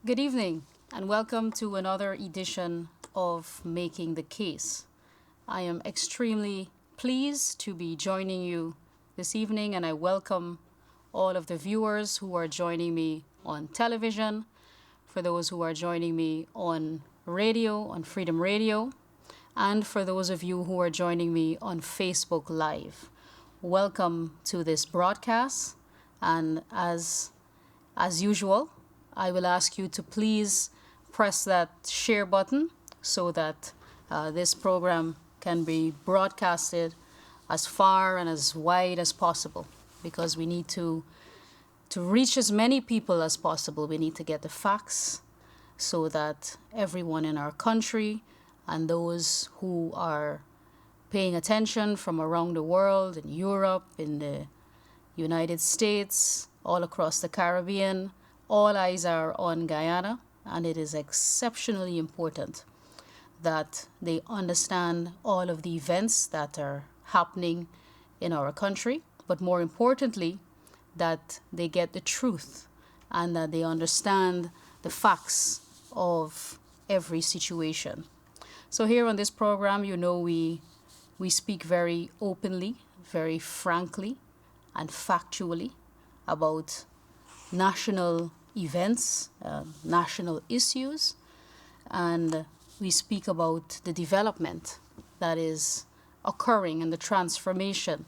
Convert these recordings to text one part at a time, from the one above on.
Good evening, and welcome to another edition of Making the Case. I am extremely pleased to be joining you this evening, and I welcome all of the viewers who are joining me on television, for those who are joining me on radio, on Freedom Radio, and for those of you who are joining me on Facebook Live. Welcome to this broadcast, and as usual, I will ask you to please press that share button so that this program can be broadcasted as far and as wide as possible, because we need to reach as many people as possible. We need to get the facts so that everyone in our country and those who are paying attention from around the world, in Europe, in the United States, all across the Caribbean, all eyes are on Guyana, and it is exceptionally important that they understand all of the events that are happening in our country, but more importantly, that they get the truth and that they understand the facts of every situation. So here on this program, we speak very openly, very frankly, and factually about national events, national issues, and we speak about the development that is occurring and the transformation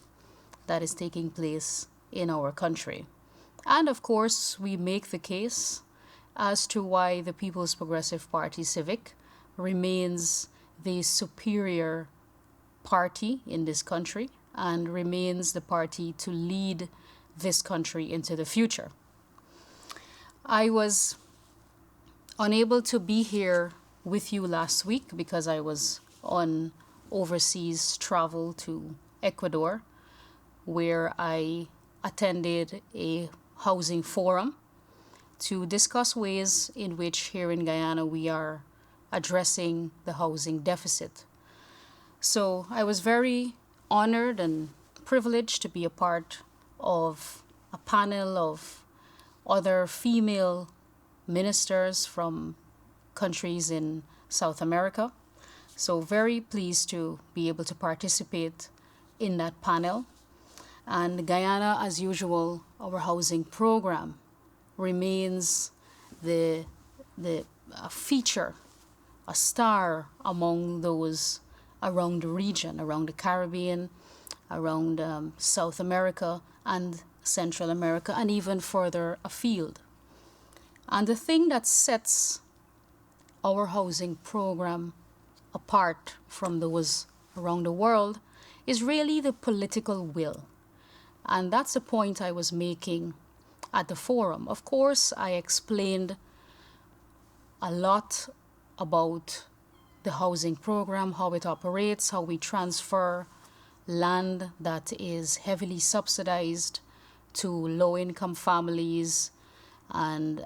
that is taking place in our country. And of course, we make the case as to why the People's Progressive Party Civic remains the superior party in this country and remains the party to lead this country into the future. I was unable to be here with you last week because I was on overseas travel to Ecuador, where I attended a housing forum to discuss ways in which here in Guyana we are addressing the housing deficit. So I was very honored and privileged to be a part of a panel of other female ministers from countries in South America. So very pleased to be able to participate in that panel. And Guyana, as usual, our housing program remains the a feature, a star among those around the region, around the Caribbean, around South America and Central America, and even further afield. And the thing that sets our housing program apart from those around the world is really the political will. And that's the point I was making at the forum. Of course, I explained a lot about the housing program, how it operates, how we transfer land that is heavily subsidized to low-income families and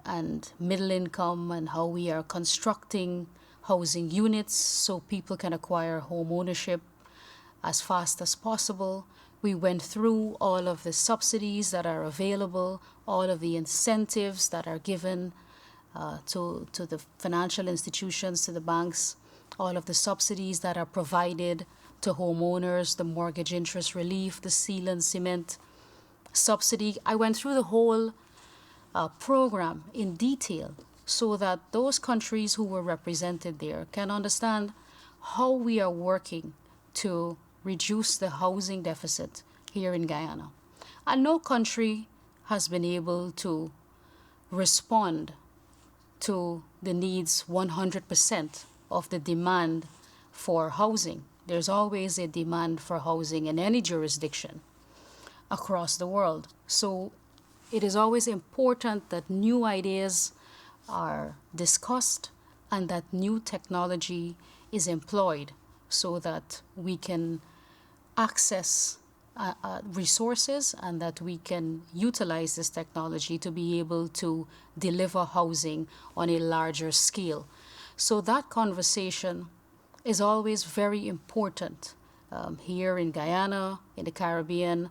middle income, and how we are constructing housing units so people can acquire home ownership as fast as possible. We went through all of the subsidies that are available, all of the incentives that are given to the financial institutions, to the banks, all of the subsidies that are provided to homeowners, the mortgage interest relief, the seal and cement subsidy. I went through the whole program in detail so that those countries who were represented there can understand how we are working to reduce the housing deficit here in Guyana. And no country has been able to respond to the needs 100% of the demand for housing. There's always a demand for housing in any jurisdiction across the world. So it is always important that new ideas are discussed and that new technology is employed so that we can access resources and that we can utilize this technology to be able to deliver housing on a larger scale. So that conversation is always very important here in Guyana, in the Caribbean,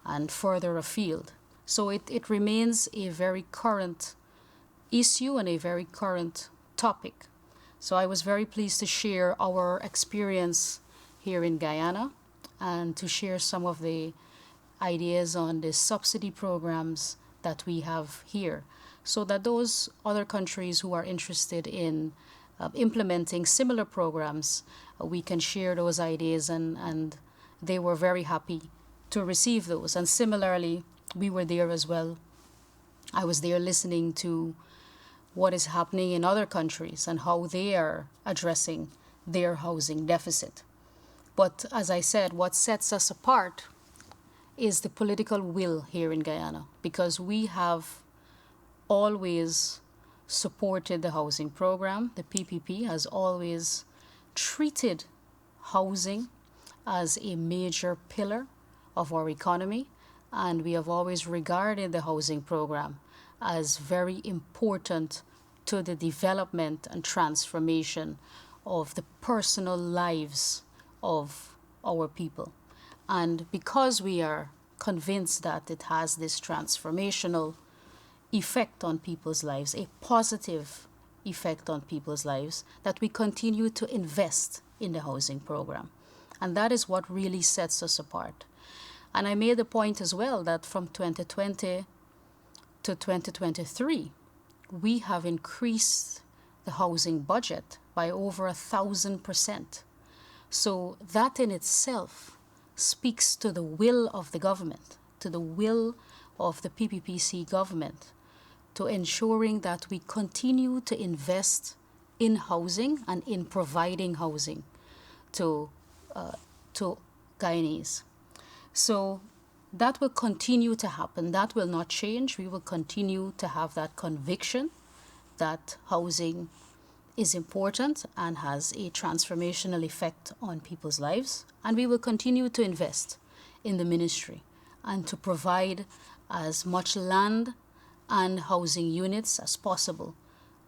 and further afield. So it remains a very current issue and a very current topic. So I was very pleased to share our experience here in Guyana and to share some of the ideas on the subsidy programs that we have here, so that those other countries who are interested in implementing similar programs, we can share those ideas, and they were very happy to receive those. And similarly, we were there as well. I was there listening to what is happening in other countries and how they are addressing their housing deficit. But as I said, what sets us apart is the political will here in Guyana, because we have always supported the housing program. The PPP has always treated housing as a major pillar of our economy, and we have always regarded the housing program as very important to the development and transformation of the personal lives of our people. And because we are convinced that it has this transformational effect on people's lives, a positive effect on people's lives, that we continue to invest in the housing program. And that is what really sets us apart. And I made the point as well that from 2020 to 2023, we have increased the housing budget by over 1,000%. So that in itself speaks to the will of the government, to the will of the PPPC government, to ensuring that we continue to invest in housing and in providing housing to Guyanese. So that will continue to happen. That will not change. We will continue to have that conviction that housing is important and has a transformational effect on people's lives. And we will continue to invest in the ministry and to provide as much land and housing units as possible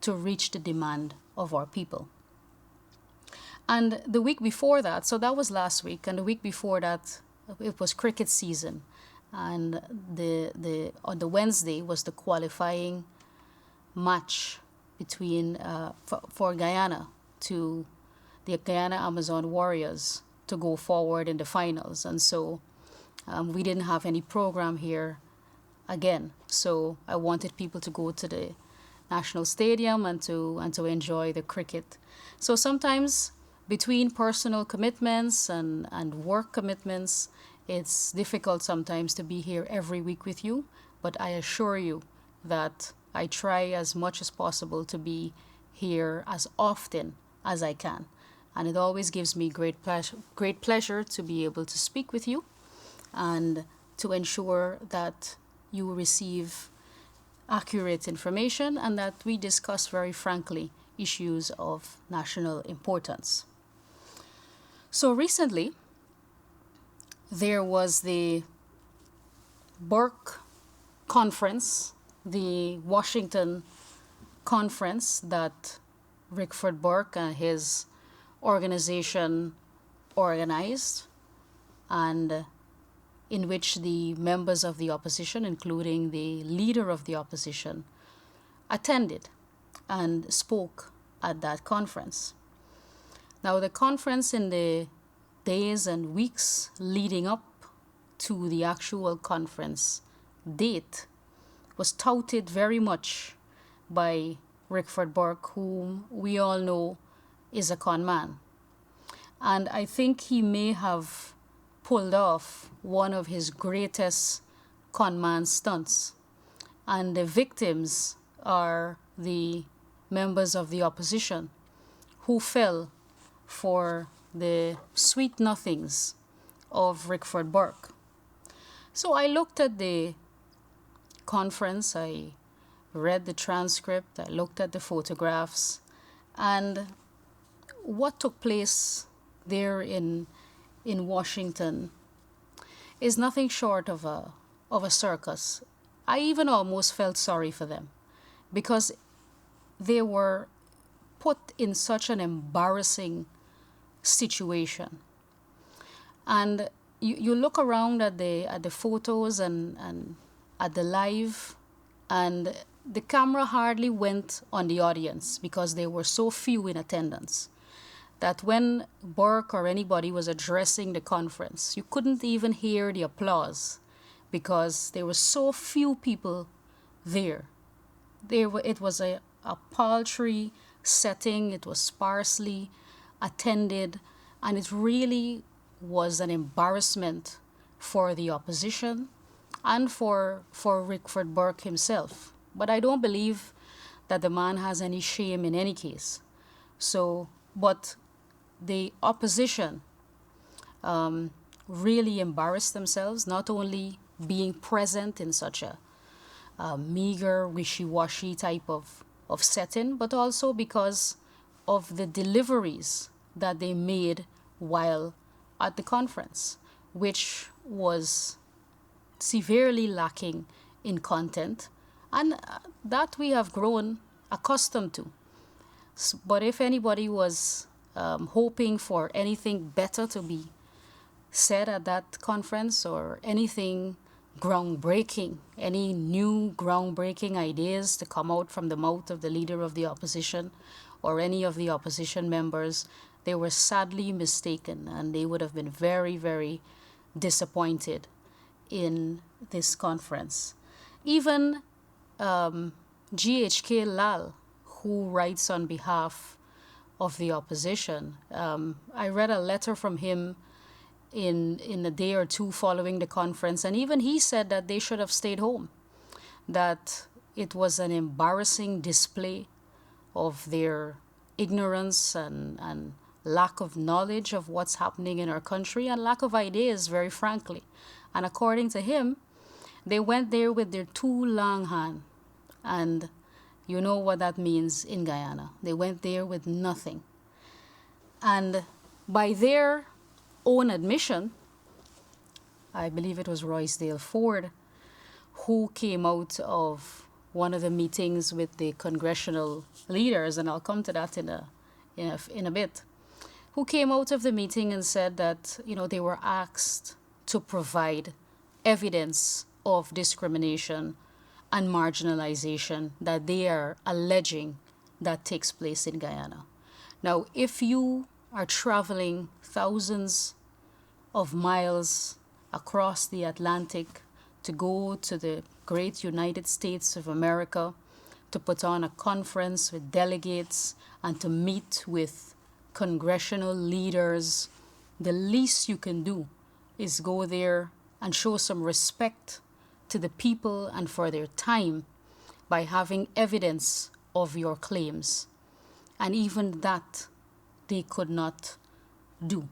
to reach the demand of our people. And the week before that, so that was last week, and the week before that, it was cricket season. And on the Wednesday was the qualifying match between for Guyana to the Guyana Amazon Warriors to go forward in the finals. And so we didn't have any program here again. So I wanted people to go to the National Stadium and to enjoy the cricket. So sometimes between personal commitments and work commitments, it's difficult sometimes to be here every week with you, but I assure you that I try as much as possible to be here as often as I can. And it always gives me great pleasure to be able to speak with you and to ensure that you receive accurate information and that we discuss very frankly issues of national importance. So recently, there was the Burke conference, the Washington conference that Rickford Burke and his organization organized, and in which the members of the opposition, including the leader of the opposition, attended and spoke at that conference. Now, the conference in the days and weeks leading up to the actual conference date was touted very much by Rickford Burke, whom we all know is a con man. And I think he may have pulled off one of his greatest con man stunts. And the victims are the members of the opposition who fell for the sweet nothings of Rickford Burke. So I looked at the conference, I read the transcript, I looked at the photographs, and what took place there in Washington is nothing short of a circus. I even almost felt sorry for them because they were put in such an embarrassing situation. And you look around at the photos and at the live, and the camera hardly went on the audience because there were so few in attendance that when Burke or anybody was addressing the conference, you couldn't even hear the applause because there were so few people there. It was a paltry setting, it was sparsely attended, and it really was an embarrassment for the opposition and for Rickford Burke himself. But I don't believe that the man has any shame in any case. But the opposition really embarrassed themselves, not only being present in such a meager, wishy-washy type of setting, but also because of the deliveries that they made while at the conference, which was severely lacking in content, and that we have grown accustomed to. But if anybody was hoping for anything better to be said at that conference, or anything groundbreaking, any new groundbreaking ideas to come out from the mouth of the leader of the opposition or any of the opposition members, they were sadly mistaken, and they would have been very, very disappointed in this conference. Even GHK Lal, who writes on behalf of the opposition, I read a letter from him in a day or two following the conference, and even he said that they should have stayed home, that it was an embarrassing display of their ignorance and lack of knowledge of what's happening in our country, and lack of ideas, very frankly. And according to him, they went there with their too long hand, and you know what that means in Guyana. They went there with nothing. And by their own admission, I believe it was Roysdale Ford who came out of one of the meetings with the congressional leaders, and I'll come to that in a bit, who came out of the meeting and said that, they were asked to provide evidence of discrimination and marginalization that they are alleging that takes place in Guyana. Now, if you are traveling thousands of miles across the Atlantic to go to the great United States of America to put on a conference with delegates and to meet with congressional leaders, the least you can do is go there and show some respect to the people and for their time by having evidence of your claims. And even that they could not do.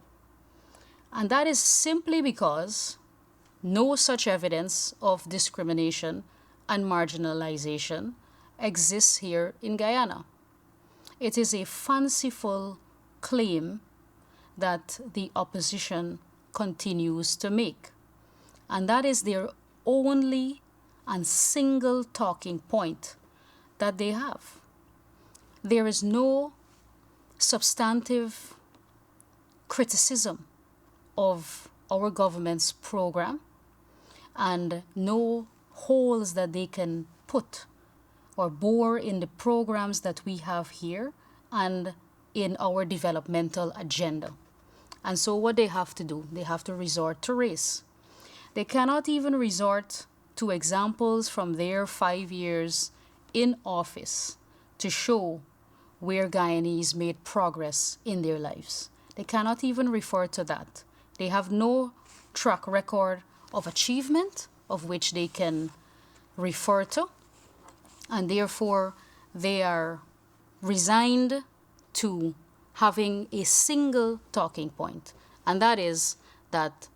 And that is simply because no such evidence of discrimination and marginalization exists here in Guyana. It is a fanciful claim that the opposition continues to make. And that is their only and single talking point that they have. There is no substantive criticism of our government's program, and no holes that they can put or bore in the programs that we have here and in our developmental agenda. And so what they have to do, they have to resort to race. They cannot even resort to examples from their 5 years in office to show where Guyanese made progress in their lives. They cannot even refer to that. They have no track record of achievement of which they can refer to, and therefore they are resigned to having a single talking point, and that is that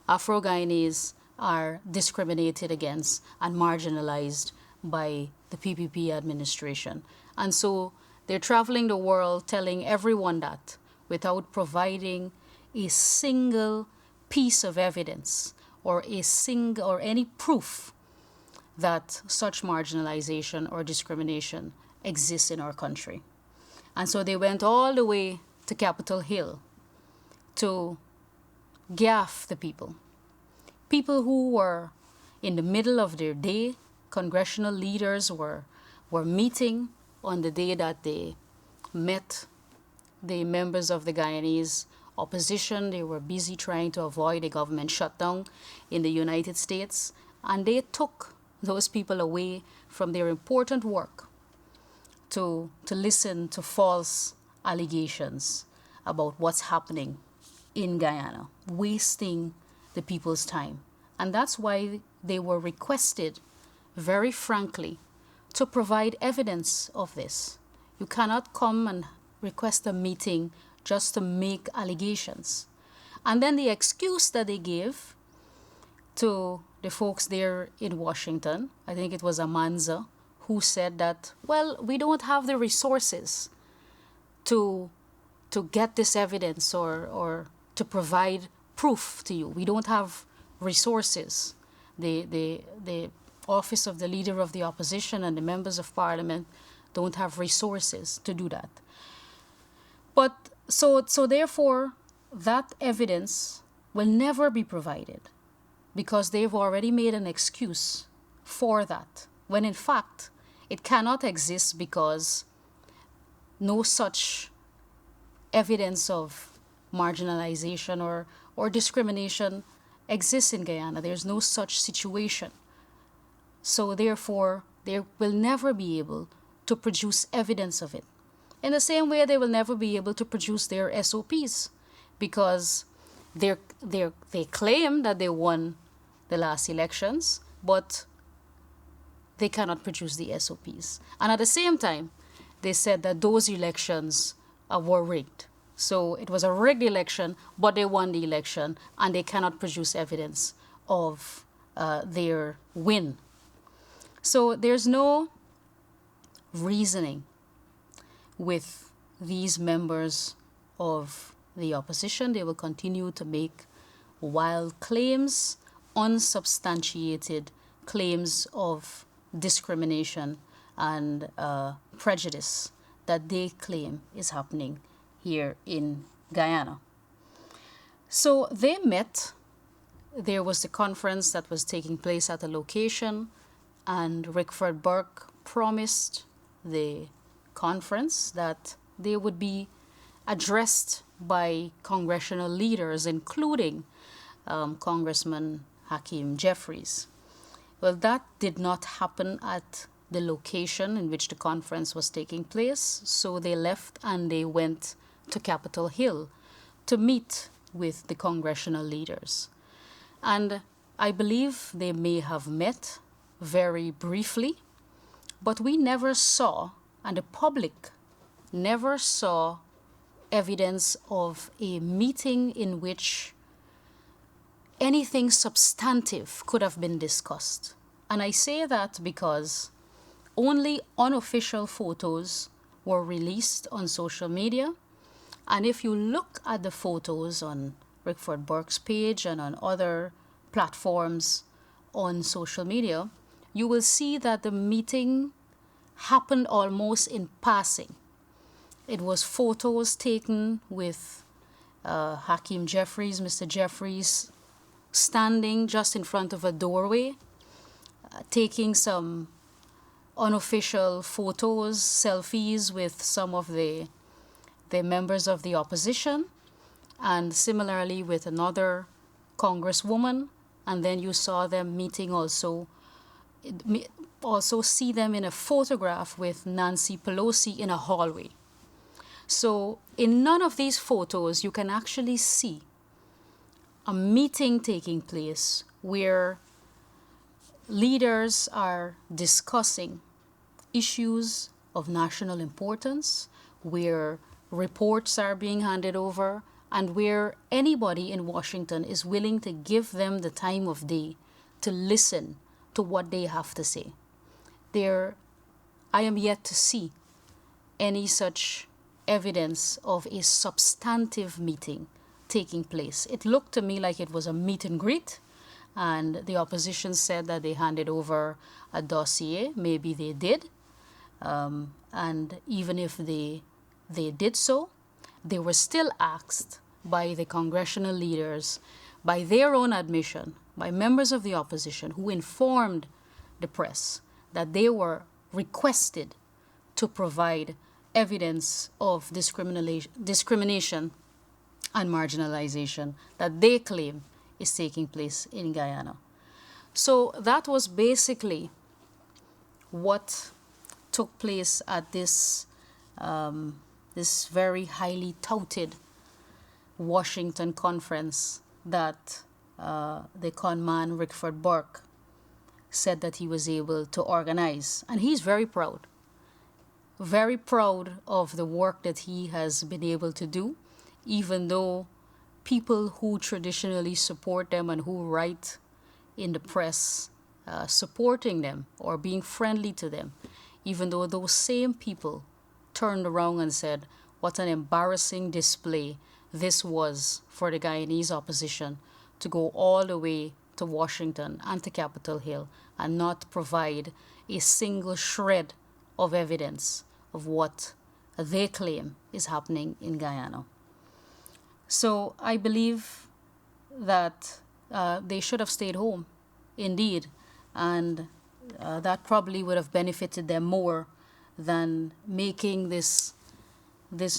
Afro-Guyanese are discriminated against and marginalized by the PPP administration. And so they're traveling the world telling everyone that without providing a single piece of evidence or any proof that such marginalization or discrimination exists in our country. And so they went all the way to Capitol Hill to gaff the people. People who were in the middle of their day. Congressional leaders were were meeting on the day that they met the members of the Guyanese opposition. They were busy trying to avoid a government shutdown in the United States, and they took those people away from their important work to listen to false allegations about what's happening in Guyana, wasting the people's time. And that's why they were requested, very frankly, to provide evidence of this. You cannot come and request a meeting just to make allegations. And then the excuse that they gave to the folks there in Washington, I think it was Amanza, who said that, well, we don't have the resources to get this evidence or to provide proof to you. We don't have resources. The office of the leader of the opposition and the members of parliament don't have resources to do that. But so therefore, that evidence will never be provided because they've already made an excuse for that, when in fact it cannot exist because no such evidence of marginalization or discrimination exists in Guyana. There's no such situation. So therefore, they will never be able to produce evidence of it. In the same way, they will never be able to produce their SOPs because they claim that they won the last elections, but they cannot produce the SOPs. And at the same time, they said that those elections were rigged. So it was a rigged election, but they won the election, and they cannot produce evidence of their win. So there's no reasoning with these members of the opposition. They will continue to make wild claims, unsubstantiated claims of discrimination and prejudice that they claim is happening here in Guyana. So they met. There was the conference that was taking place at a location, and Rickford Burke promised the conference that they would be addressed by congressional leaders, including Congressman Hakeem Jeffries. Well, that did not happen at the location in which the conference was taking place, so they left and they went to Capitol Hill to meet with the congressional leaders. And I believe they may have met very briefly, but we never saw, and the public never saw, evidence of a meeting in which anything substantive could have been discussed. And I say that because only unofficial photos were released on social media. And if you look at the photos on Rickford Burke's page and on other platforms on social media, you will see that the meeting happened almost in passing. It was photos taken with Hakeem Jeffries, Mr. Jeffries, standing just in front of a doorway, taking some unofficial photos, selfies with some of the members of the opposition, and similarly with another congresswoman. And then you saw them meeting also see them in a photograph with Nancy Pelosi in a hallway. So in none of these photos you can actually see a meeting taking place where leaders are discussing issues of national importance, where reports are being handed over, and where anybody in Washington is willing to give them the time of day to listen to what they have to say. I am yet to see any such evidence of a substantive meeting taking place. It looked to me like it was a meet and greet, and the opposition said that they handed over a dossier. Maybe they did. And even if they did so, they were still asked by the congressional leaders, by their own admission, by members of the opposition who informed the press that they were requested to provide evidence of discrimination and marginalization that they claim is taking place in Guyana. So that was basically what took place at this this very highly touted Washington conference that the con man Rickford Burke said that he was able to organize. And he's very proud of the work that he has been able to do, even though people who traditionally support them and who write in the press supporting them or being friendly to them, even though those same people turned around and said, what an embarrassing display this was for the Guyanese opposition to go all the way to Washington and to Capitol Hill and not provide a single shred of evidence of what they claim is happening in Guyana. So I believe that they should have stayed home, indeed, and that probably would have benefited them more than making this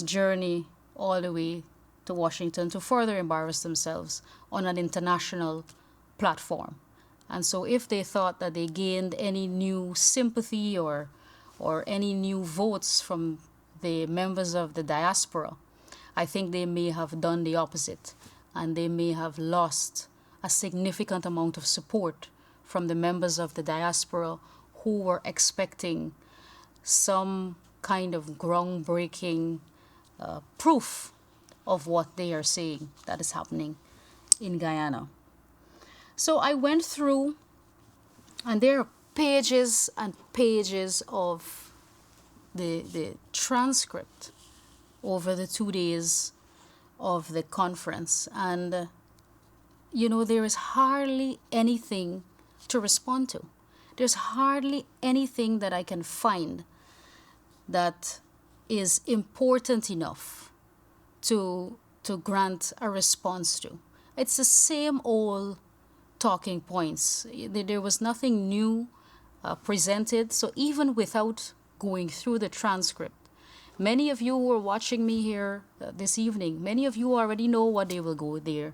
journey all the way to Washington to further embarrass themselves on an international platform. And so if they thought that they gained any new sympathy or any new votes from the members of the diaspora, I think they may have done the opposite, and they may have lost a significant amount of support from the members of the diaspora who were expecting some kind of groundbreaking proof of what they are saying that is happening in Guyana. So I went through, and there are pages and pages of the transcript over the 2 days of the conference. And, there is hardly anything to respond to. There's hardly anything that I can find that is important enough to grant a response to. It's the same old talking points. There was nothing new presented. So even without going through the transcript, many of you who are watching me here this evening, many of you already know what they will go there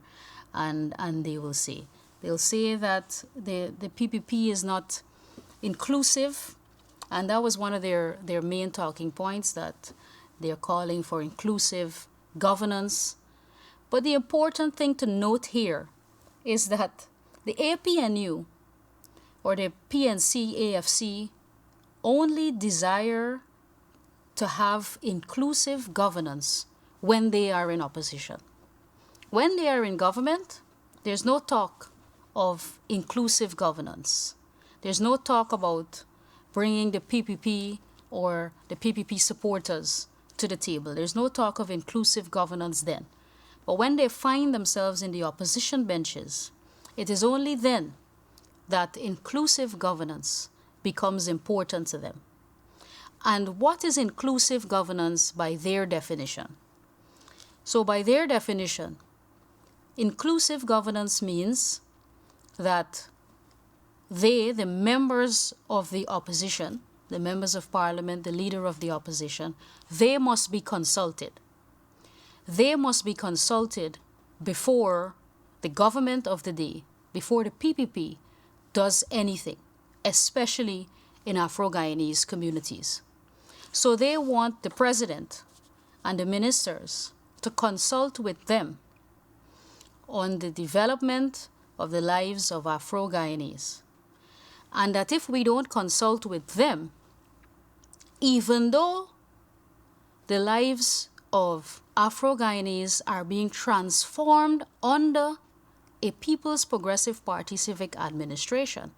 and they will say. They'll say that the PPP is not inclusive, and that was one of their main talking points, that they're calling for inclusive governance. But the important thing to note here is that the APNU or the PNC AFC only desire to have inclusive governance when they are in opposition. When they are in government, there's no talk of inclusive governance. There's no talk about bringing the PPP or the PPP supporters to the table. There's no talk of inclusive governance then. But when they find themselves in the opposition benches, it is only then that inclusive governance becomes important to them. And what is inclusive governance by their definition? So by their definition, inclusive governance means that they, the members of the opposition, the members of parliament, the leader of the opposition, they must be consulted. They must be consulted before the government of the day, before the PPP does anything, especially in Afro-Guyanese communities. So they want the president and the ministers to consult with them on the development of the lives of Afro-Guyanese. And that if we don't consult with them, even though the lives of Afro-Guyanese are being transformed under a People's Progressive Party civic administration,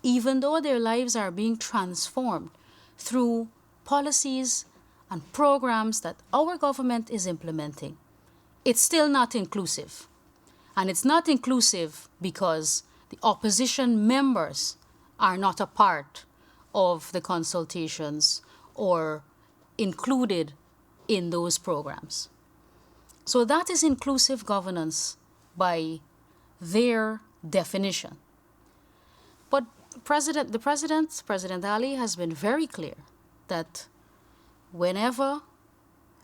even though their lives are being transformed through policies and programs that our government is implementing, it's still not inclusive. And it's not inclusive because the opposition members are not a part of the consultations or included in those programs. So that is inclusive governance by their definition. But President Ali has been very clear that whenever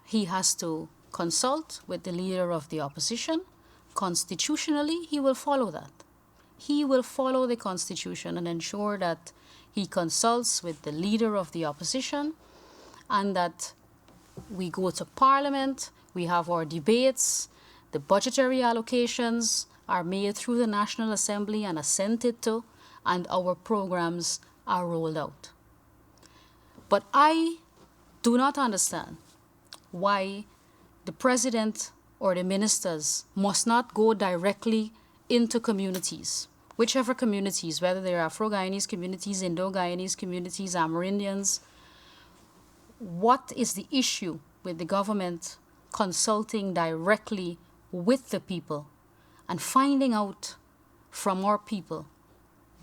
he has to consult with the leader of the opposition, constitutionally, he will follow that. He will follow the constitution and ensure that he consults with the leader of the opposition and that we go to parliament, we have our debates, the budgetary allocations are made through the National Assembly and assented to, and our programs are rolled out. But I do not understand why the president or the ministers must not go directly into communities, whichever communities, whether they're Afro-Guyanese communities, Indo-Guyanese communities, Amerindians. What is the issue with the government consulting directly with the people and finding out from our people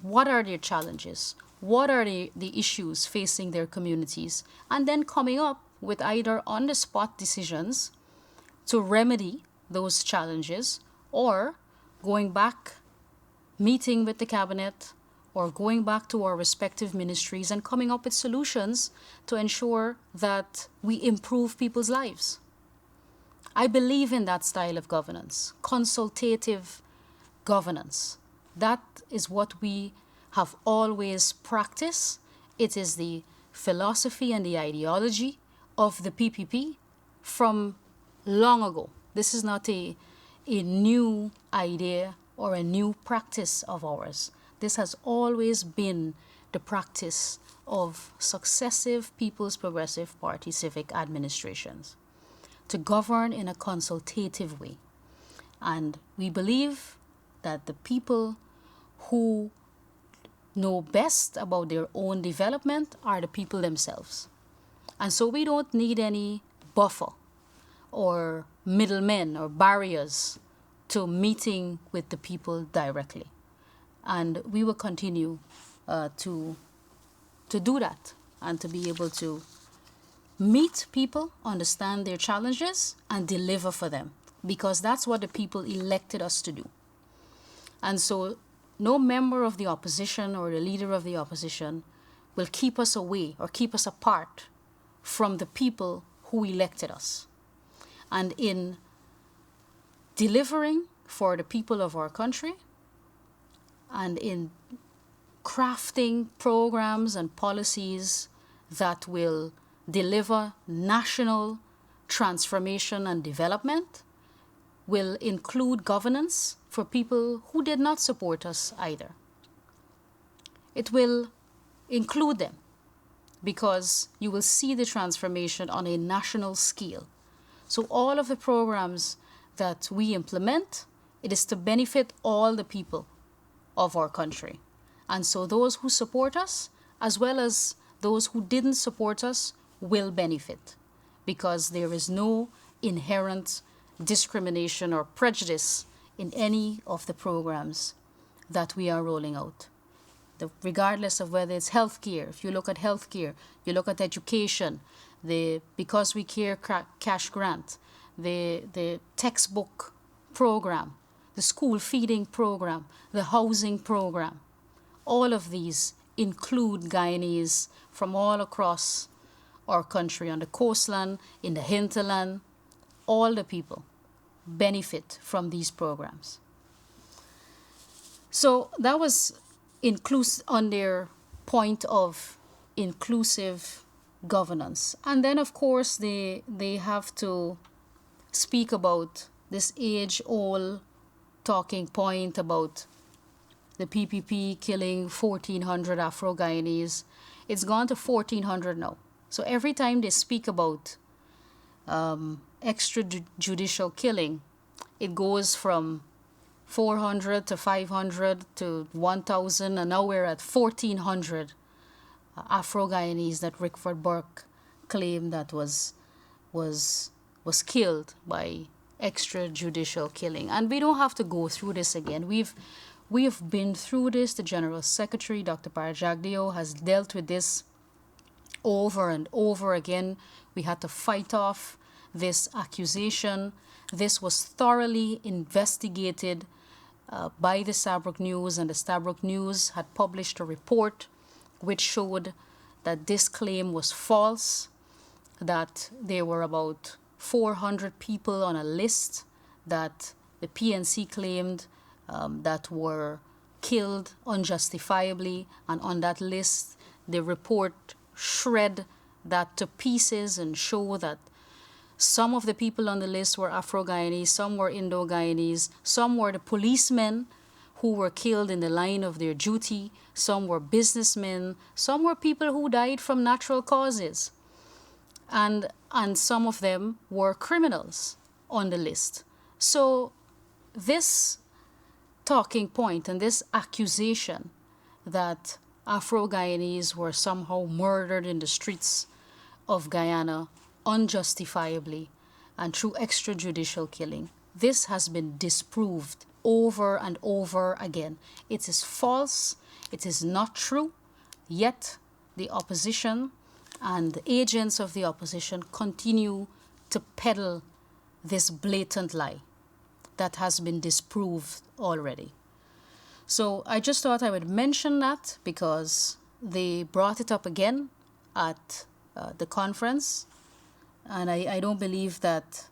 what are their challenges, what are the issues facing their communities, and then coming up with either on-the-spot decisions to remedy those challenges or going back, meeting with the cabinet, or going back to our respective ministries and coming up with solutions to ensure that we improve people's lives. I believe in that style of governance, consultative governance. That is what we have always practiced. It is the philosophy and the ideology of the PPP from long ago. This is not a new idea or a new practice of ours. This has always been the practice of successive People's Progressive Party civic administrations, to govern in a consultative way. And we believe that the people who know best about their own development are the people themselves. And so we don't need any buffer or middlemen or barriers to meeting with the people directly. And we will continue to do that and to be able to meet people, understand their challenges, and deliver for them, because that's what the people elected us to do. And so no member of the opposition or the leader of the opposition will keep us away or keep us apart from the people who elected us. And in delivering for the people of our country and in crafting programs and policies that will deliver national transformation and development, will include governance for people who did not support us either. It will include them because you will see the transformation on a national scale. So all of the programs that we implement, it is to benefit all the people of our country. And so those who support us, as well as those who didn't support us, will benefit, because there is no inherent discrimination or prejudice in any of the programs that we are rolling out. Regardless of whether it's healthcare, if you look at healthcare, you look at education, the Because We Care cash grant, the textbook program, the school feeding program, the housing program, all of these include Guyanese from all across our country, on the coastland, in the hinterland. All the people benefit from these programs. So that was on their point of inclusive governance. And then, of course, they have to speak about this age-old talking point about the PPP killing 1,400 Afro-Guyanese. It's gone to 1,400 now. So every time they speak about extrajudicial killing, it goes from 400 to 500 to 1,000, and now we're at 1,400 Afro-Guyanese that Rickford Burke claimed that was killed by extrajudicial killing. And we don't have to go through this again. We have been through this. The General Secretary, Dr. Parajagdeo, has dealt with this over and over again. We had to fight off this accusation. This was thoroughly investigated by the Stabroek News, and the Stabroek News had published a report which showed that this claim was false, that there were about 400 people on a list that the PNC claimed that were killed unjustifiably, and on that list the report shred that to pieces and show that some of the people on the list were Afro-Guyanese, some were Indo-Guyanese, some were the policemen who were killed in the line of their duty, some were businessmen, some were people who died from natural causes, and some of them were criminals on the list. So this talking point and this accusation that Afro-Guyanese were somehow murdered in the streets of Guyana unjustifiably and through extrajudicial killing, this has been disproved over and over again. It is false, it is not true, yet the opposition and the agents of the opposition continue to peddle this blatant lie that has been disproved already. So I just thought I would mention that because they brought it up again at the conference, and I don't believe that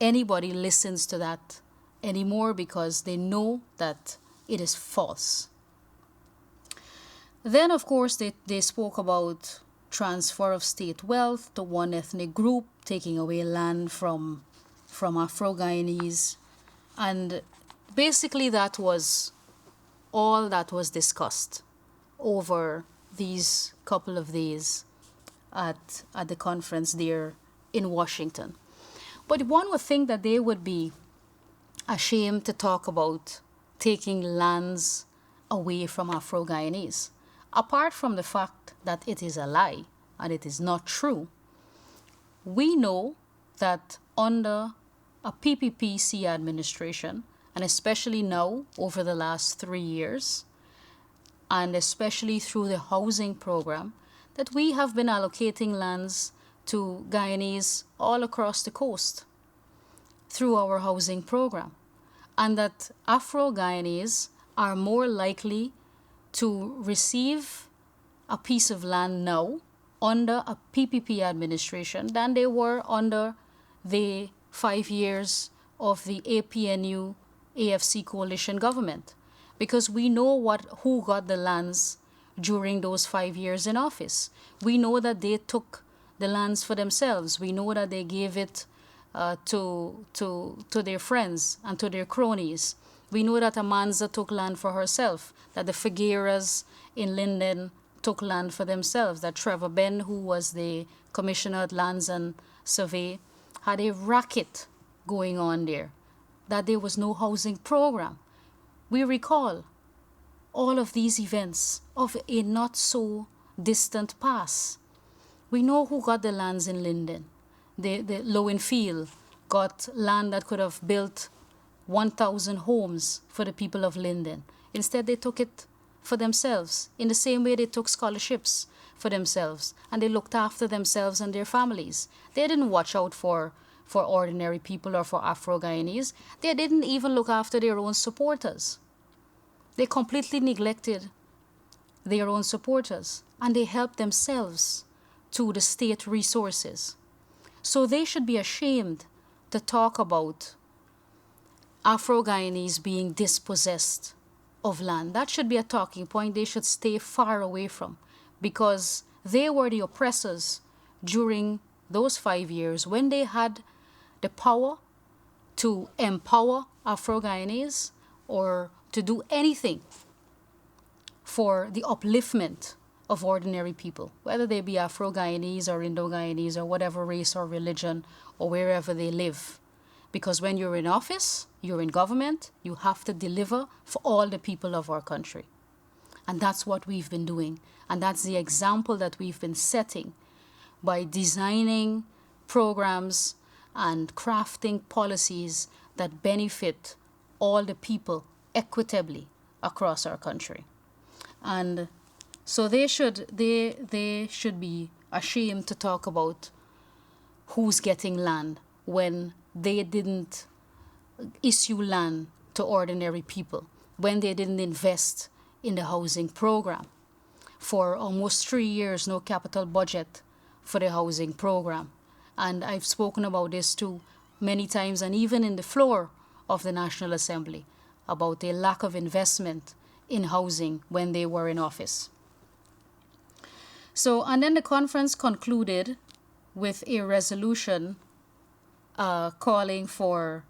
anybody listens to that anymore because they know that it is false. Then, of course, they spoke about transfer of state wealth to one ethnic group, taking away land from Afro-Guyanese, and basically that was all that was discussed over these couple of days at the conference there in Washington. But one would think that they would be ashamed to talk about taking lands away from Afro-Guyanese. Apart from the fact that it is a lie and it is not true, we know that under a PPPC administration, and especially now over the last 3 years, and especially through the housing program, that we have been allocating lands to Guyanese all across the coast through our housing program, and that Afro-Guyanese are more likely to receive a piece of land now under a PPP administration than they were under the 5 years of the APNU AFC coalition government, because we know who got the lands during those 5 years in office. We know that they took the lands for themselves. We know that they gave it to their friends and to their cronies. We know that Amanza took land for herself, that the Figueras in Linden took land for themselves, that Trevor Ben, who was the Commissioner at Lands and Survey, had a racket going on there, that there was no housing program. We recall all of these events of a not so distant past. We know who got the lands in Linden. The Lowenfield got land that could have built 1,000 homes for the people of Linden. Instead, they took it for themselves, in the same way they took scholarships for themselves, and they looked after themselves and their families. They didn't watch out for ordinary people or for Afro-Guyanese. They didn't even look after their own supporters. They completely neglected their own supporters, and they helped themselves to the state resources. So they should be ashamed to talk about Afro-Guyanese being dispossessed of land. That should be a talking point they should stay far away from, because they were the oppressors during those 5 years when they had the power to empower Afro-Guyanese or to do anything for the upliftment of ordinary people, whether they be Afro-Guyanese or Indo-Guyanese or whatever race or religion or wherever they live. Because when you're in office, you're in government, you have to deliver for all the people of our country. And that's what we've been doing. And that's the example that we've been setting by designing programs and crafting policies that benefit all the people equitably across our country. And so they should be ashamed to talk about who's getting land when they didn't issue land to ordinary people when they didn't invest in the housing program. For almost 3 years, no capital budget for the housing program. And I've spoken about this too many times, and even in the floor of the National Assembly, about the lack of investment in housing when they were in office. So, and then the conference concluded with a resolution calling for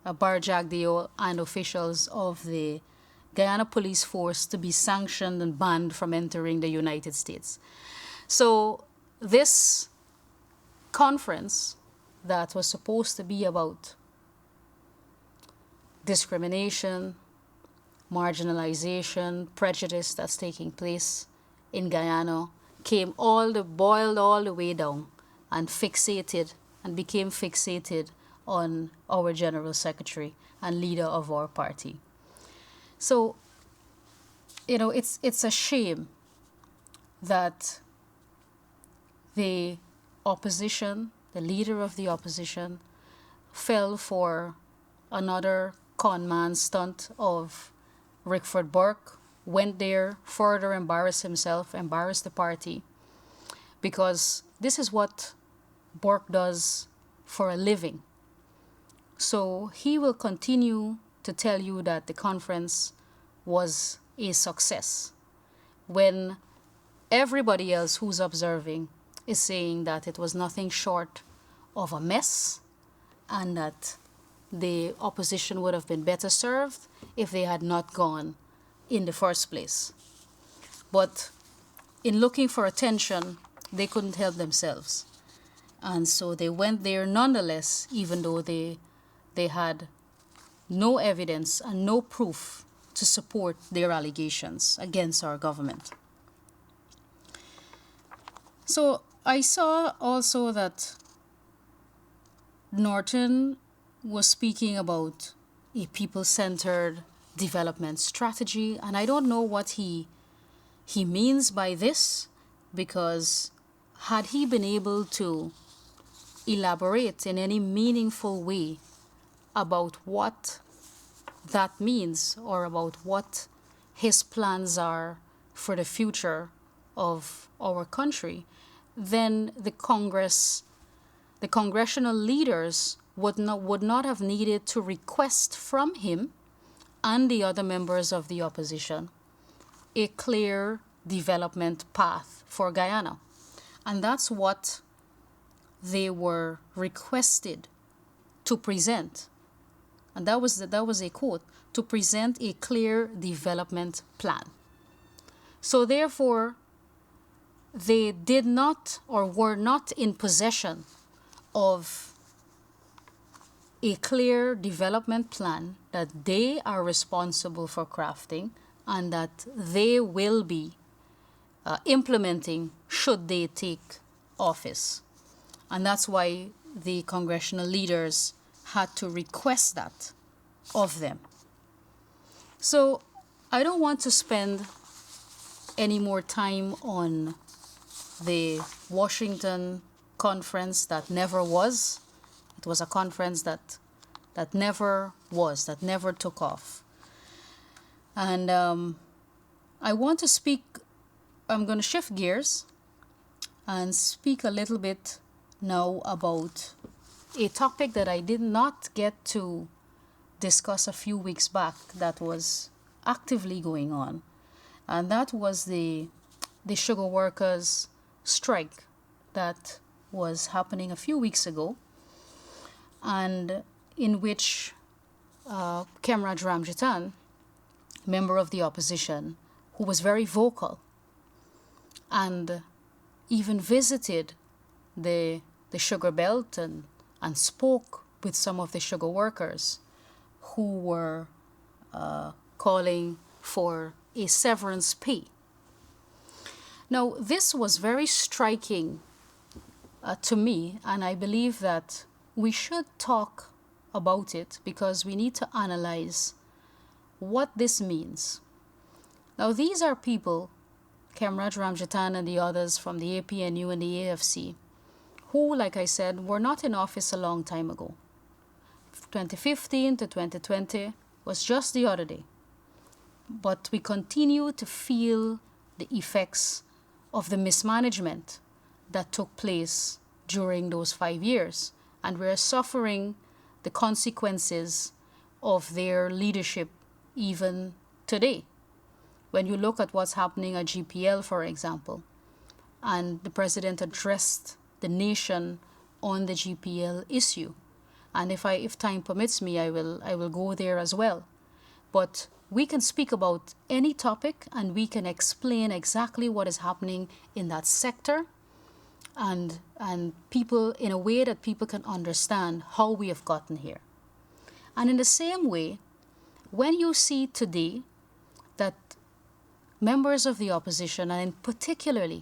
Barjagdeo and officials of the Guyana Police Force to be sanctioned and banned from entering the United States. So this conference that was supposed to be about discrimination, marginalization, prejudice that's taking place in Guyana boiled all the way down and became fixated on our General Secretary and leader of our party. So, it's a shame that the opposition, the leader of the opposition, fell for another con man stunt of Rickford Burke, went there, further embarrassed himself, embarrassed the party, because this is what Burke does for a living. So he will continue to tell you that the conference was a success when everybody else who's observing is saying that it was nothing short of a mess and that the opposition would have been better served if they had not gone in the first place. But in looking for attention, they couldn't help themselves. And so they went there nonetheless, even though they had no evidence and no proof to support their allegations against our government. So I saw also that Norton was speaking about a people-centered development strategy, and I don't know what he means by this, because had he been able to elaborate in any meaningful way about what that means or about what his plans are for the future of our country, then the congressional leaders would not have needed to request from him and the other members of the opposition a clear development path for Guyana. And that's what they were requested to present. And that was a quote, to present a clear development plan. So therefore, they did not or were not in possession of a clear development plan that they are responsible for crafting and that they will be implementing should they take office. And that's why the congressional leaders had to request that of them. So I don't want to spend any more time on the Washington conference that never was. It was a conference that never was, that never took off. And I want to speak, I'm going to shift gears and speak a little bit now about a topic that I did not get to discuss a few weeks back that was actively going on. And that was the sugar workers' strike that was happening a few weeks ago, and in which Kemraj Ramjitan, member of the opposition, who was very vocal and even visited the sugar belt and spoke with some of the sugar workers who were calling for a severance pay. Now, this was very striking to me, and I believe that we should talk about it because we need to analyze what this means. Now, these are people, Kemraj Ramjitan and the others from the APNU and the AFC, who, like I said, were not in office a long time ago. 2015 to 2020, was just the other day. But we continue to feel the effects of the mismanagement that took place during those 5 years. And we're suffering the consequences of their leadership even today. When you look at what's happening at GPL, for example, and the president addressed the nation on the GPL issue. And if time permits me, I will go there as well. But we can speak about any topic and we can explain exactly what is happening in that sector and people in a way that people can understand how we have gotten here. And in the same way, when you see today that members of the opposition, and in particular,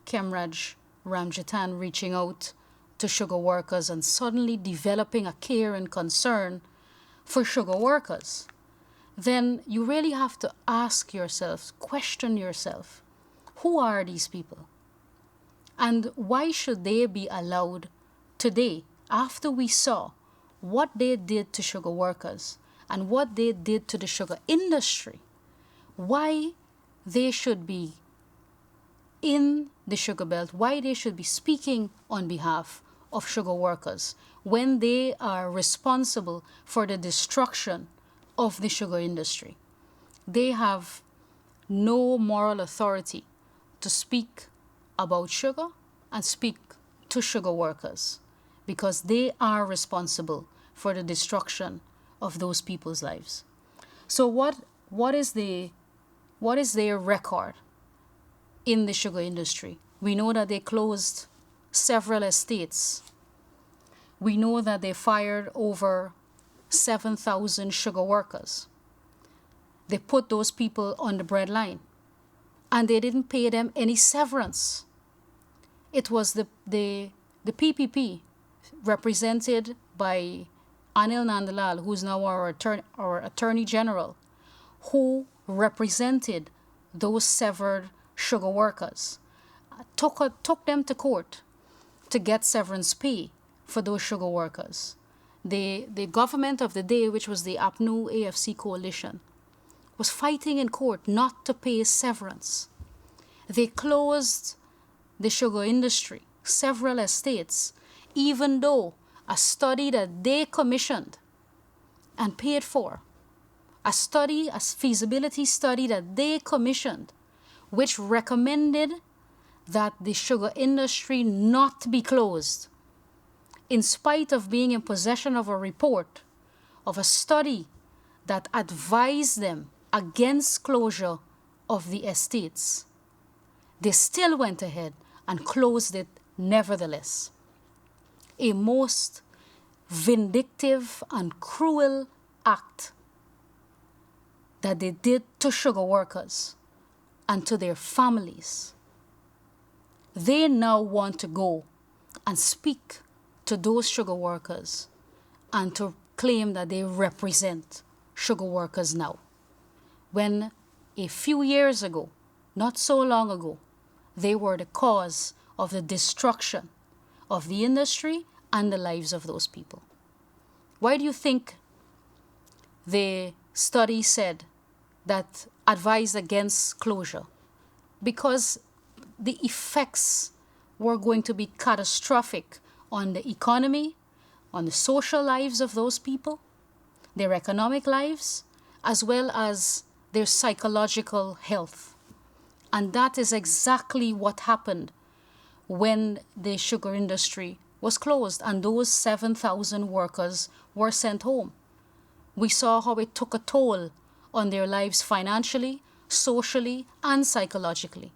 Kemraj Ramjatan reaching out to sugar workers and suddenly developing a care and concern for sugar workers, then you really have to ask yourself, question yourself, who are these people? And why should they be allowed today, after we saw what they did to sugar workers and what they did to the sugar industry, why they should be in the sugar belt, why they should be speaking on behalf of sugar workers when they are responsible for the destruction of the sugar industry. They have no moral authority to speak about sugar and speak to sugar workers because they are responsible for the destruction of those people's lives. So what is their record in the sugar industry? We know that they closed several estates. We know that they fired over 7,000 sugar workers. They put those people on the breadline and they didn't pay them any severance. It was the PPP represented by Anil Nandalal, who's now our Attorney General, who represented those severed sugar workers, took them to court to get severance pay for those sugar workers. The government of the day, which was the APNU AFC coalition, was fighting in court not to pay severance. They closed the sugar industry, several estates, even though a study that they commissioned and paid for, a feasibility study that they commissioned, which recommended that the sugar industry not be closed, in spite of being in possession of a report, of a study that advised them against closure of the estates. They still went ahead and closed it nevertheless. A most vindictive and cruel act that they did to sugar workers and to their families. They now want to go and speak to those sugar workers and to claim that they represent sugar workers now. When a few years ago, not so long ago, they were the cause of the destruction of the industry and the lives of those people. Why do you think the study said that advised against closure? Because the effects were going to be catastrophic on the economy, on the social lives of those people, their economic lives, as well as their psychological health. And that is exactly what happened when the sugar industry was closed and those 7,000 workers were sent home. We saw how it took a toll on their lives financially, socially, and psychologically.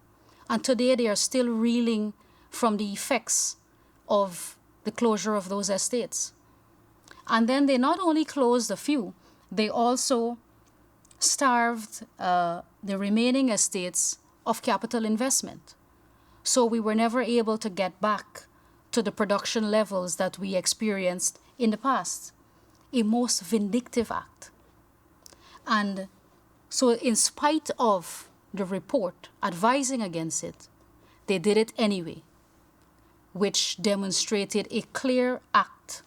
And today they are still reeling from the effects of the closure of those estates. And then they not only closed a few, they also starved the remaining estates of capital investment. So we were never able to get back to the production levels that we experienced in the past. A most vindictive act. And so in spite of the report advising against it, they did it anyway, which demonstrated a clear act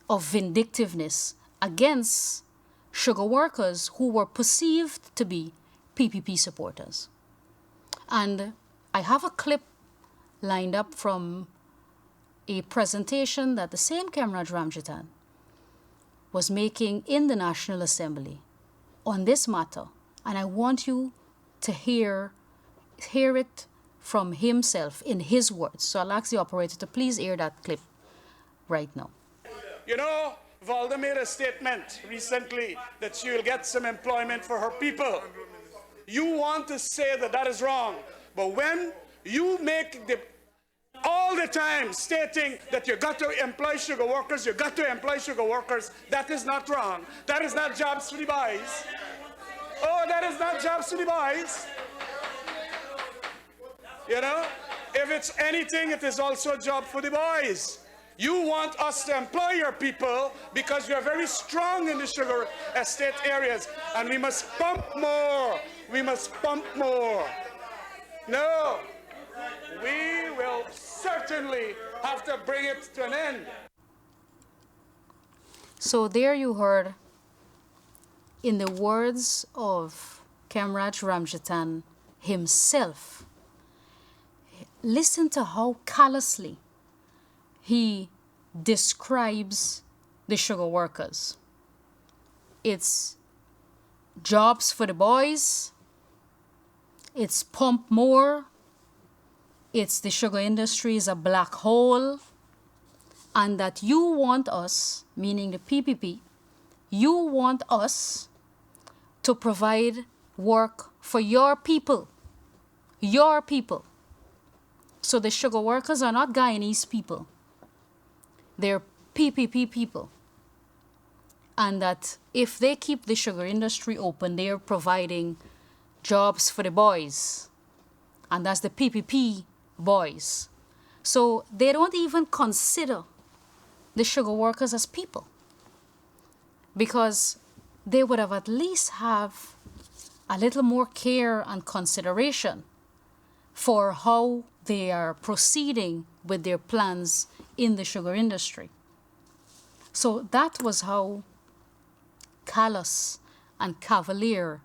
of vindictiveness against sugar workers who were perceived to be PPP supporters. And I have a clip lined up from a presentation that the same Comrade Ramjatan was making in the National Assembly on this matter. And I want you to hear it from himself in his words. So I'll ask the operator to please air that clip right now. You know, Valda made a statement recently that she will get some employment for her people. You want to say that that is wrong, but when you make all the time stating that you got to employ sugar workers, that is not wrong. That is not jobs for the boys. Oh, that is not jobs for the boys. You know, if it's anything, it is also a job for the boys. You want us to employ your people because you're very strong in the sugar estate areas, and we must pump more. We must pump more. No, we will certainly have to bring it to an end. So there you heard, in the words of Comrade Ramjatan himself, listen to how callously he describes the sugar workers. It's jobs for the boys, it's pump more, it's the sugar industry is a black hole, and that you want us, meaning the PPP, you want us to provide work for your people. Your people. So the sugar workers are not Guyanese people. They're PPP people. And that if they keep the sugar industry open, they're providing jobs for the boys. And that's the PPP boys. So they don't even consider the sugar workers as people, because they would have at least have a little more care and consideration for how they are proceeding with their plans in the sugar industry. So that was how callous and cavalier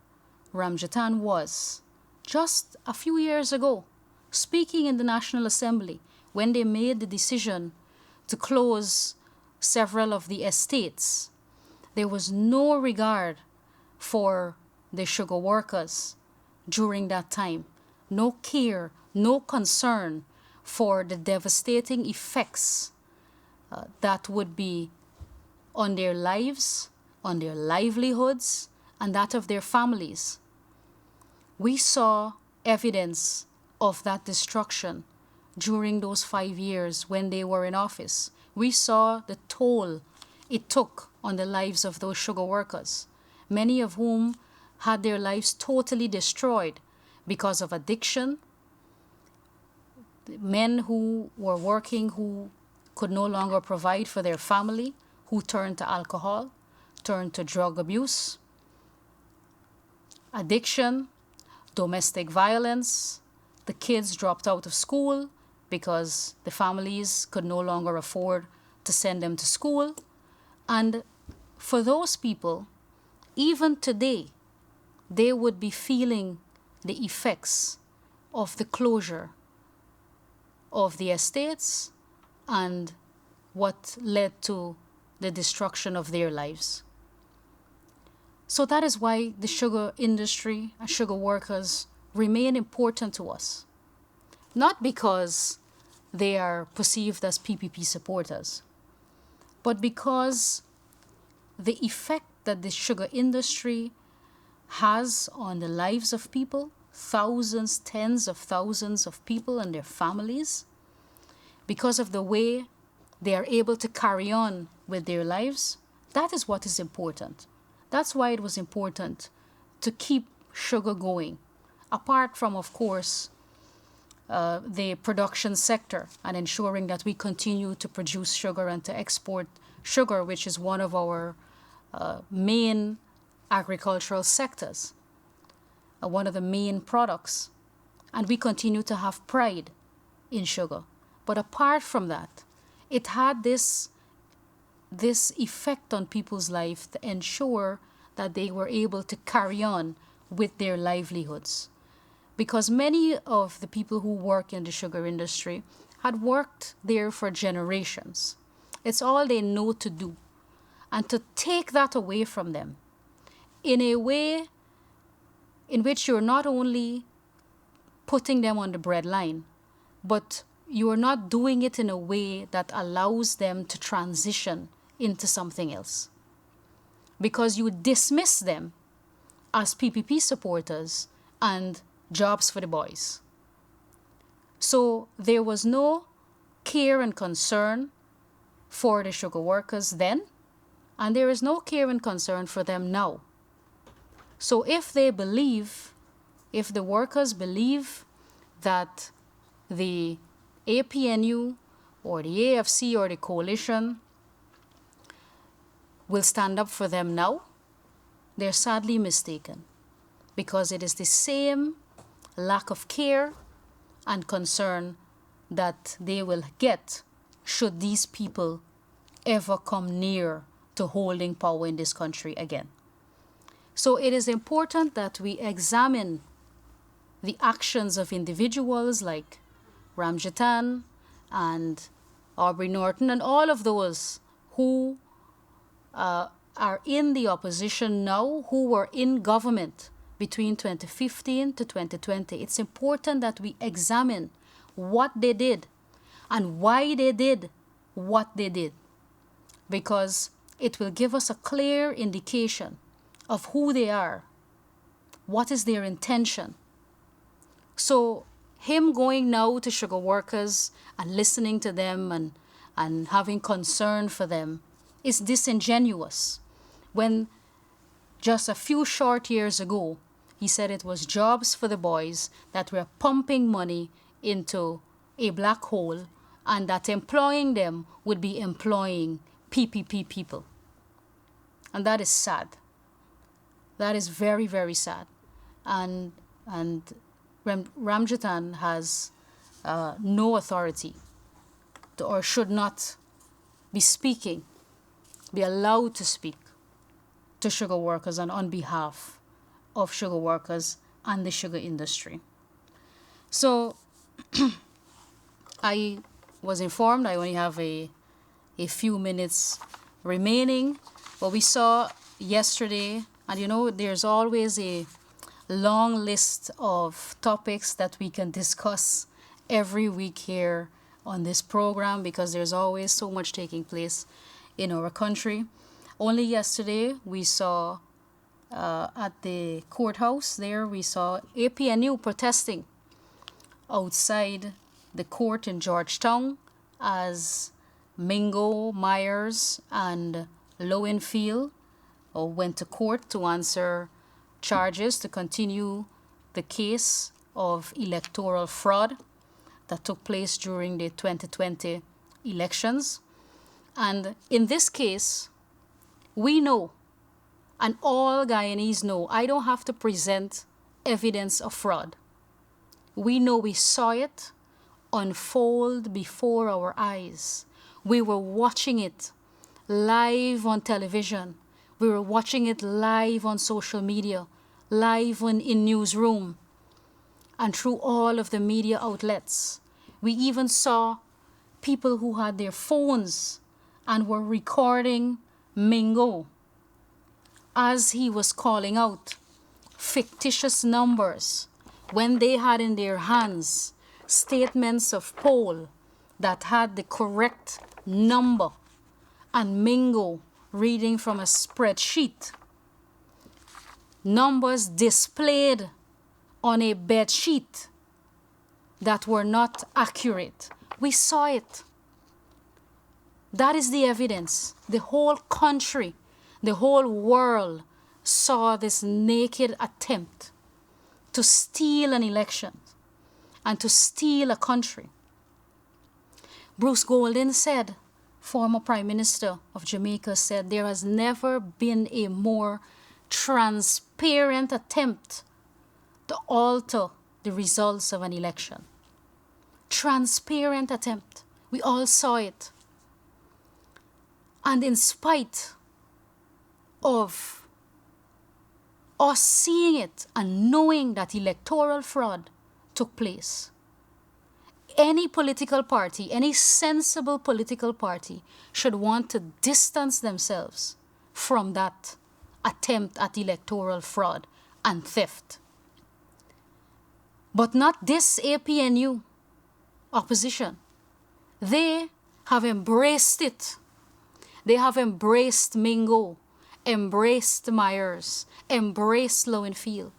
Ramjatan was just a few years ago, speaking in the National Assembly when they made the decision to close several of the estates. There was no regard for the sugar workers during that time. No care, no concern for the devastating effects that would be on their lives, on their livelihoods, and that of their families. We saw evidence of that destruction during those 5 years when they were in office. We saw the toll it took on the lives of those sugar workers, many of whom had their lives totally destroyed because of addiction, men who were working who could no longer provide for their family, who turned to alcohol, turned to drug abuse, addiction, domestic violence. The kids dropped out of school because the families could no longer afford to send them to school. And for those people, even today, they would be feeling the effects of the closure of the estates and what led to the destruction of their lives. So that is why the sugar industry and sugar workers remain important to us. Not because they are perceived as PPP supporters, but because the effect that the sugar industry has on the lives of people, thousands, tens of thousands of people and their families, because of the way they are able to carry on with their lives, that is what is important. That's why it was important to keep sugar going, apart from, of course, the production sector and ensuring that we continue to produce sugar and to export sugar, which is one of our main agricultural sectors, one of the main products. And we continue to have pride in sugar. But apart from that, it had this this effect on people's life to ensure that they were able to carry on with their livelihoods. Because many of the people who work in the sugar industry had worked there for generations. It's all they know to do. And to take that away from them in a way in which you're not only putting them on the breadline, but you are not doing it in a way that allows them to transition into something else. Because you dismiss them as PPP supporters and jobs for the boys. So there was no care and concern for the sugar workers then, and there is no care and concern for them now. So if the workers believe that the APNU or the AFC or the coalition will stand up for them now, they're sadly mistaken, because it is the same lack of care and concern that they will get should these people ever come near to holding power in this country again. So it is important that we examine the actions of individuals like Ramjatan and Aubrey Norton and all of those who are in the opposition now, who were in government between 2015 to 2020. It's important that we examine what they did and why they did what they did, because it will give us a clear indication of who they are, what is their intention. So him going now to sugar workers and listening to them and having concern for them is disingenuous, when just a few short years ago he said it was jobs for the boys that were pumping money into a black hole, and that employing them would be employing PPP people. And that is sad. That is very, very sad. And Ramjatan has no authority to, or should not be allowed to speak to sugar workers and on behalf of sugar workers and the sugar industry. So I was informed I only have a few minutes remaining, but we saw yesterday, and you know, there's always a long list of topics that we can discuss every week here on this program, because there's always so much taking place in our country. Only yesterday we saw at the courthouse there, we saw APNU protesting outside the court in Georgetown as Mingo, Myers, and Lowenfield went to court to answer charges to continue the case of electoral fraud that took place during the 2020 elections. And in this case, we know, and all Guyanese know, I don't have to present evidence of fraud. We know, we saw it unfold before our eyes. We were watching it live on television. We were watching it live on social media, live in newsroom, and through all of the media outlets. We even saw people who had their phones and were recording Mingo as he was calling out fictitious numbers when they had in their hands statements of poll that had the correct number, and Mingo reading from a spreadsheet. Numbers displayed on a bed sheet that were not accurate. We saw it. That is the evidence. The whole country, the whole world saw this naked attempt to steal an election and to steal a country. Bruce Golding said, former Prime Minister of Jamaica, said there has never been a more transparent attempt to alter the results of an election. Transparent attempt. We all saw it. And in spite of us seeing it and knowing that electoral fraud took place, any political party, any sensible political party should want to distance themselves from that attempt at electoral fraud and theft. But not this APNU opposition. They have embraced it. They have embraced Mingo, embraced Myers, embraced Lowenfield,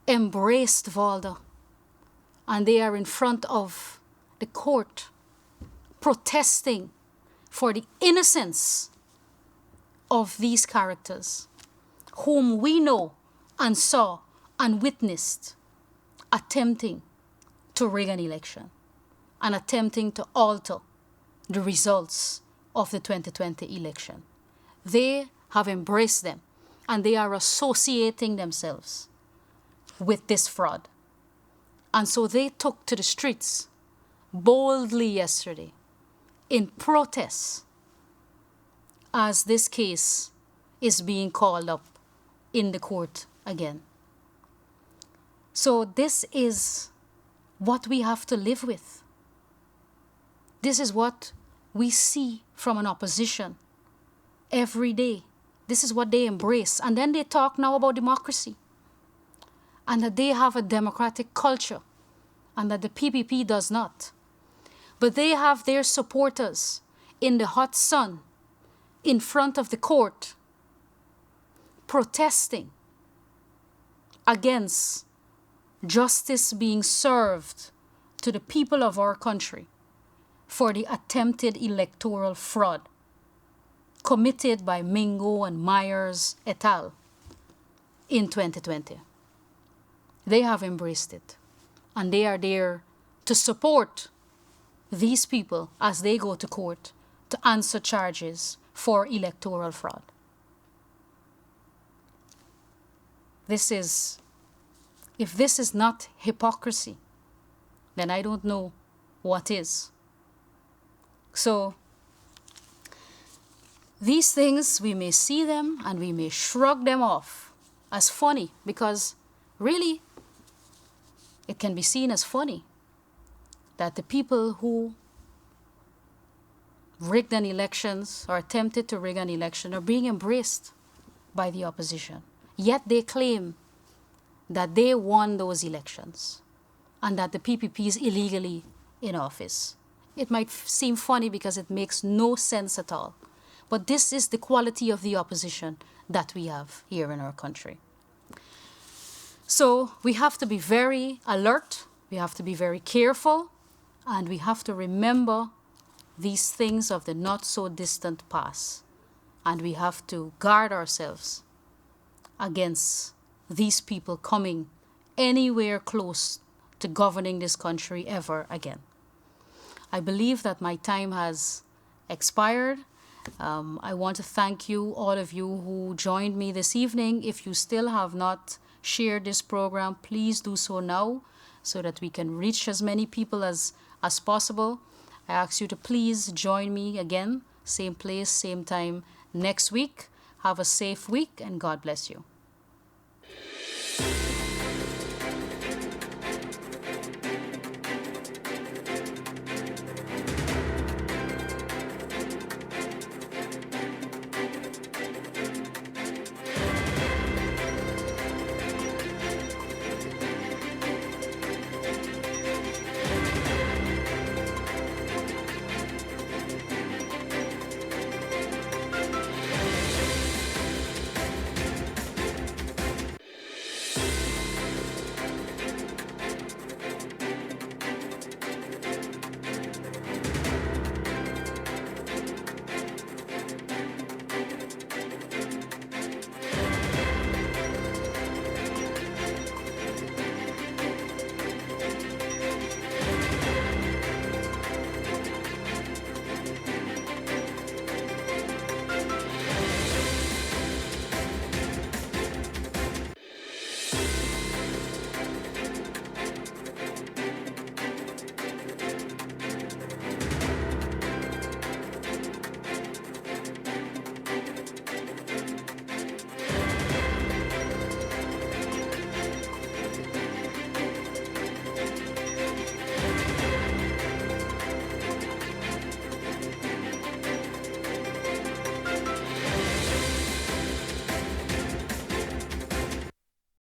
embraced Valda. And they are in front of the court protesting for the innocence of these characters whom we know and saw and witnessed attempting to rig an election and attempting to alter the results of the 2020 election. They have embraced them and they are associating themselves with this fraud. And so they took to the streets boldly yesterday in protest as this case is being called up in the court again. So this is what we have to live with. This is what we see from an opposition every day. This is what they embrace. And then they talk now about democracy and that they have a democratic culture and that the PPP does not. But they have their supporters in the hot sun in front of the court protesting against justice being served to the people of our country for the attempted electoral fraud committed by Mingo and Myers et al. In 2020. They have embraced it, and they are there to support these people as they go to court to answer charges for electoral fraud. If this is not hypocrisy, then I don't know what is. So, these things, we may see them and we may shrug them off as funny because really, it can be seen as funny that the people who rigged an elections or attempted to rig an election are being embraced by the opposition. Yet they claim that they won those elections and that the PPP is illegally in office. It might seem funny because it makes no sense at all. But this is the quality of the opposition that we have here in our country. So we have to be very alert, we have to be very careful, and we have to remember these things of the not so distant past. And we have to guard ourselves against these people coming anywhere close to governing this country ever again. I believe that my time has expired. I want to thank you, all of you who joined me this evening. If you still have not shared this program, please do so now so that we can reach as many people as possible. I ask you to please join me again, same place, same time next week. Have a safe week and God bless you.